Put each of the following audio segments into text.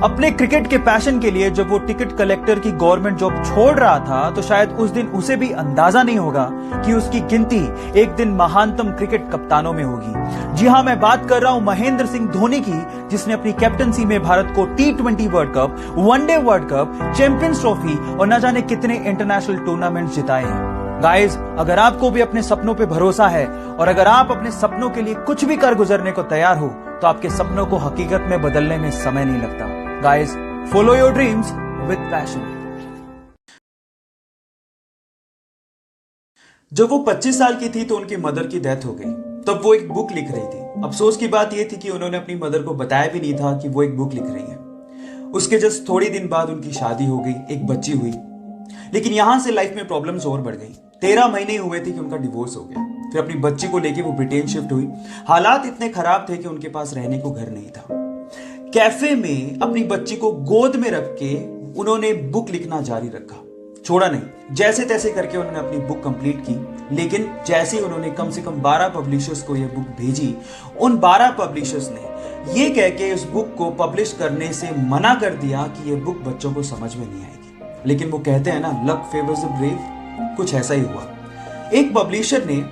अपने क्रिकेट के पैशन के लिए जब वो टिकट कलेक्टर की गवर्नमेंट जॉब छोड़ रहा था तो शायद उस दिन उसे भी अंदाजा नहीं होगा कि उसकी गिनती एक दिन महानतम क्रिकेट कप्तानों में होगी। जी हां, मैं बात कर रहा हूं महेंद्र सिंह धोनी की, जिसने अपनी कैप्टनसी में भारत को T20 world cup, one day world cup, champions trophy और न जाने कितने इंटरनेशनल टूर्नामेंट जिताए हैं। गाइस, अगर आपको भी अपने सपनों पे भरोसा है और अगर आप अपने सपनों के लिए कुछ भी कर गुजरने को तैयार हो तो आपके सपनों को हकीकत में बदलने में समय नहीं लगता। Guys, follow your dreams with passion. जब वो 25 साल की थी तो उनकी मदर की डेथ हो गई। तब वो एक बुक लिख रही थी। अफसोस की बात यह थी कि उन्होंने अपनी मदर को बताया भी नहीं था कि वो एक बुक लिख रही है। उसके जस्ट थोड़ी दिन बाद उनकी शादी हो गई, एक बच्ची हुई। लेकिन यहां से लाइफ में प्रॉब्लम्स और बढ़ गई। 13 महीने हुए थे कि उनका डिवोर्स हो गया। फिर अपनी बच्ची को लेके वो ब्रिटेन शिफ्ट हुई। हालात इतने खराब थे कि उनके पास रहने को घर नहीं था। कैफे में अपनी बच्ची को गोद में रख के उन्होंने बुक लिखना जारी रखा, छोड़ा नहीं। जैसे तैसे करके उन्होंने अपनी बुक कंप्लीट की। लेकिन जैसे ही उन्होंने कम से कम 12 पब्लिशर्स को यह बुक भेजी, उन 12 पब्लिशर्स ने यह कह के इस बुक को पब्लिश करने से मना कर दिया कि यह बुक बच्चों को समझ में नहीं आएगी। लेकिन वो कहते हैं ना, लक फेवर्स द ब्रेव। कुछ ऐसा ही हुआ। एक पब्लिशर ने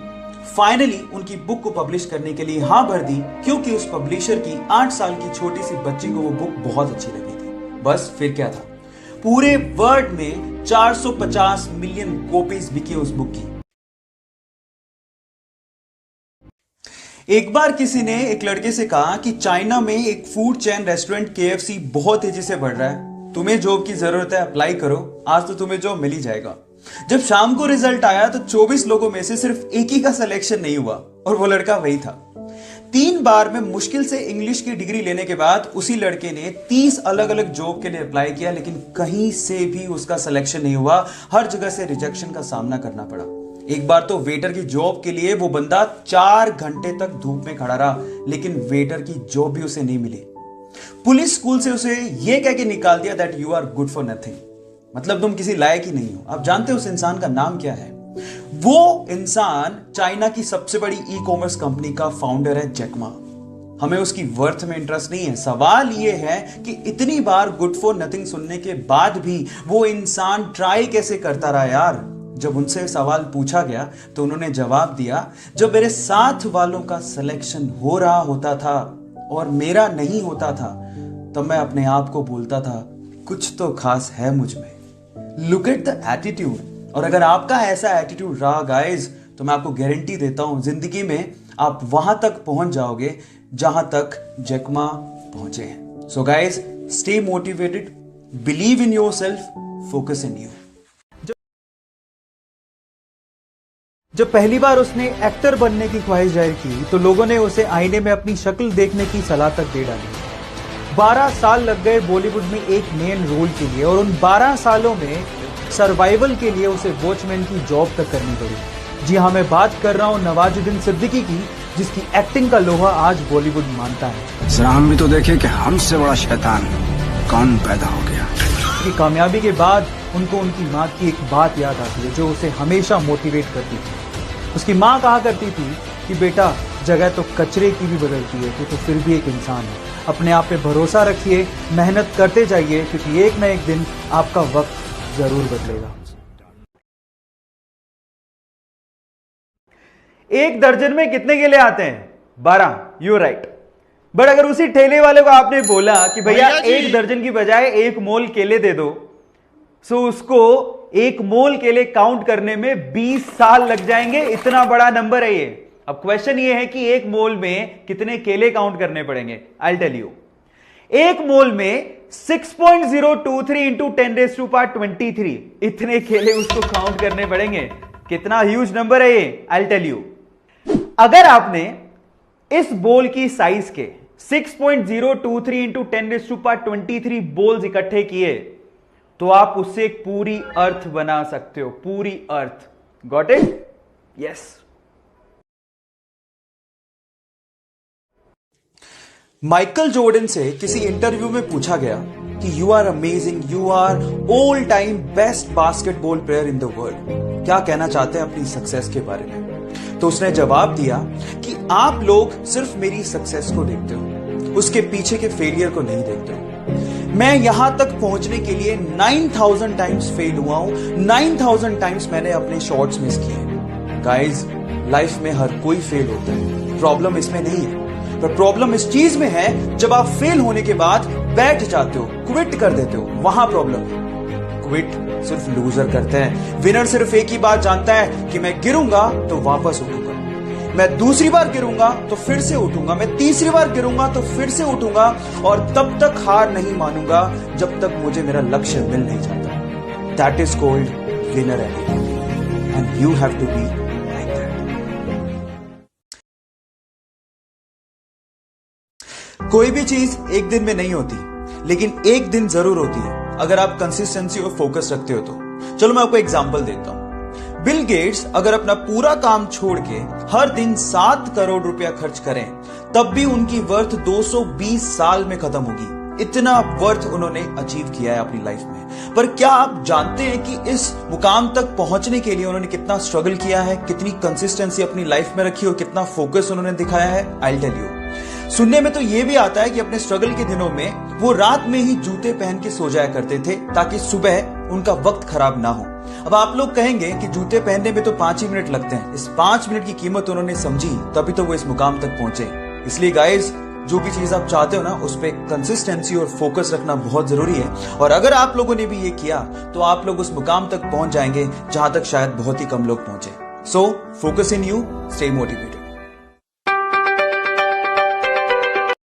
फाइनली उनकी बुक को पब्लिश करने के लिए हाँ भर दी, क्योंकि उस पब्लिशर की 8 साल की छोटी सी बच्ची को वो बुक बहुत अच्छी लगी थी। बस फिर क्या था, पूरे वर्ल्ड में 450 मिलियन कॉपीज बिकी उस बुक की। एक बार किसी ने एक लड़के से कहा कि चाइना में एक फूड चेन रेस्टोरेंट KFC बहुत तेजी से बढ़ रहा है, तुम्हें जॉब की जरूरत है, अप्लाई करो, आज तो तुम्हें जॉब मिल ही जाएगा। जब शाम को रिजल्ट आया तो 24 लोगों में से सिर्फ एक ही का सिलेक्शन नहीं हुआ और वो लड़का वही था। 3 बार में मुश्किल से इंग्लिश की डिग्री लेने के बाद उसी लड़के ने 30 अलग अलग जॉब के लिए अप्लाई किया, लेकिन कहीं से भी उसका सिलेक्शन नहीं हुआ। हर जगह से रिजेक्शन का सामना करना पड़ा। एक बार तो वेटर की जॉब के लिए वो बंदा 4 घंटे तक धूप में खड़ा रहा, लेकिन वेटर की जॉब भी उसे नहीं मिली। पुलिस स्कूल से उसे यह कह के निकाल दिया that you are good for nothing, मतलब तुम किसी लायक ही नहीं हो। आप जानते हो उस इंसान का नाम क्या है? वो इंसान चाइना की सबसे बड़ी ई-कॉमर्स कंपनी का फाउंडर है, जैक मा। हमें उसकी वर्थ में इंटरेस्ट नहीं है। सवाल यह है कि इतनी बार गुड फॉर नथिंग सुनने के बाद भी वो इंसान ट्राई कैसे करता रहा यार। जब उनसे सवाल पूछा गया तो उन्होंने जवाब दिया, जब मेरे साथ वालों का सिलेक्शन हो रहा होता था और मेरा नहीं होता था, तब मैं अपने आप को बोलता था कुछ तो खास है मुझ में। Look at the attitude. और अगर आपका ऐसा एटीट्यूड रहा गाइस, तो मैं आपको गारंटी देता हूं जिंदगी में आप वहां तक पहुंच जाओगे जहां तक जैक मा पहुंचे हैं। So guys, stay motivated, believe in yourself, focus in you. जब पहली बार उसने एक्टर बनने की ख्वाहिश जाहिर की तो लोगों ने उसे आईने में अपनी शक्ल देखने की सलाह तक दे डाली। 12 साल लग गए बॉलीवुड में एक मेन रोल के लिए और उन 12 सालों में सर्वाइवल के लिए उसे वॉचमैन की जॉब तक करनी पड़ी। जी हाँ, मैं बात कर रहा हूं नवाजुद्दीन सिद्दीकी की, जिसकी एक्टिंग का लोहा आज बॉलीवुड मानता है। जरा हम भी तो देखें कि हमसे बड़ा शैतान कौन पैदा हो गया। की कामयाबी के बाद उनको उनकी माँ की एक बात याद आती है जो उसे हमेशा मोटिवेट करती थी। उसकी माँ कहा करती थी कि बेटा, जगह तो कचरे की भी बदलती है, तो फिर भी एक इंसान है। अपने आप पे भरोसा रखिए, मेहनत करते जाइए, क्योंकि एक न एक दिन आपका वक्त जरूर बदलेगा। एक दर्जन में कितने केले आते हैं? 12। You right. बट अगर उसी ठेले वाले को आपने बोला कि भैया एक दर्जन की बजाय 1 मोल केले दे दो, सो उसको 1 मोल केले काउंट करने में 20 साल लग जाएंगे। इतना बड़ा नंबर है ये। अब क्वेश्चन ये है कि 1 मोल में कितने केले काउंट करने पड़ेंगे। आई टेल यू, 1 मोल में 6.023 इंटू 10⁻23 इतने केले उसको काउंट करने पड़ेंगे। कितना ह्यूज नंबर है ये, आई टेल यू। अगर आपने इस बोल की साइज के 6.023 इंटू 10⁻23 बोल्स इकट्ठे किए तो आप उससे एक पूरी अर्थ बना सकते हो। पूरी earth. Got it? Yes. Michael Jordan से किसी इंटरव्यू में पूछा गया कि you are amazing, you are all time best basketball player in the world, क्या कहना चाहते हैं अपनी सक्सेस के बारे में? तो उसने जवाब दिया कि आप लोग सिर्फ मेरी सक्सेस को देखते हो, उसके पीछे के फेलियर को नहीं देखते हो। मैं यहां तक पहुंचने के लिए 9000 टाइम्स फेल हुआ हूं, 9000 टाइम्स मैंने अपने शॉट्स मिस किए। गाइस, लाइफ में हर कोई फेल होता है, प्रॉब्लम इसमें नहीं है, पर प्रॉब्लम इस चीज में है जब आप फेल होने के बाद बैठ जाते हो, क्विट कर देते हो, वहां प्रॉब्लम है। क्विट सिर्फ लूजर करते हैं। विनर सिर्फ एक ही बात जानता है कि मैं गिरूंगा तो वापस उठूंगा, मैं दूसरी बार गिरूंगा तो फिर से उठूंगा, मैं तीसरी बार गिरूंगा तो फिर से उठूंगा, और तब तक हार नहीं मानूंगा जब तक मुझे मेरा लक्ष्य मिल नहीं जाता। That is called winner attitude and you have to be like that. कोई भी चीज एक दिन में नहीं होती, लेकिन एक दिन जरूर होती है अगर आप कंसिस्टेंसी और फोकस रखते हो तो। चलो मैं आपको एग्जांपल देता हूं। बिल गेट्स अगर अपना पूरा काम छोड़ के हर दिन 7 करोड़ रुपया खर्च करें, तब भी उनकी वर्थ 220 साल में खत्म होगी। इतना वर्थ उन्होंने अचीव किया है अपनी लाइफ में। पर क्या आप जानते हैं कि इस मुकाम तक पहुंचने के लिए उन्होंने कितना स्ट्रगल किया है, कितनी कंसिस्टेंसी अपनी लाइफ में रखी और कितना फोकस उन्होंने दिखाया है? I tell you. सुनने में तो यह भी आता है कि अपने स्ट्रगल के दिनों में वो रात में ही जूते पहन के सो जाया करते थे ताकि सुबह उनका वक्त खराब ना हो। अब आप लोग कहेंगे कि जूते पहनने में तो 5 ही मिनट लगते हैं। इस 5 मिनट की कीमत उन्होंने समझी, तभी तो वो इस मुकाम तक पहुंचे। इसलिए गाइस, जो भी चीज आप चाहते हो ना, उस पर कंसिस्टेंसी और फोकस रखना बहुत जरूरी है। और अगर आप लोगों ने भी ये किया तो आप लोग उस मुकाम तक पहुंच जाएंगे जहां तक शायद बहुत ही कम लोग पहुंचे। So focus in you, stay motivated.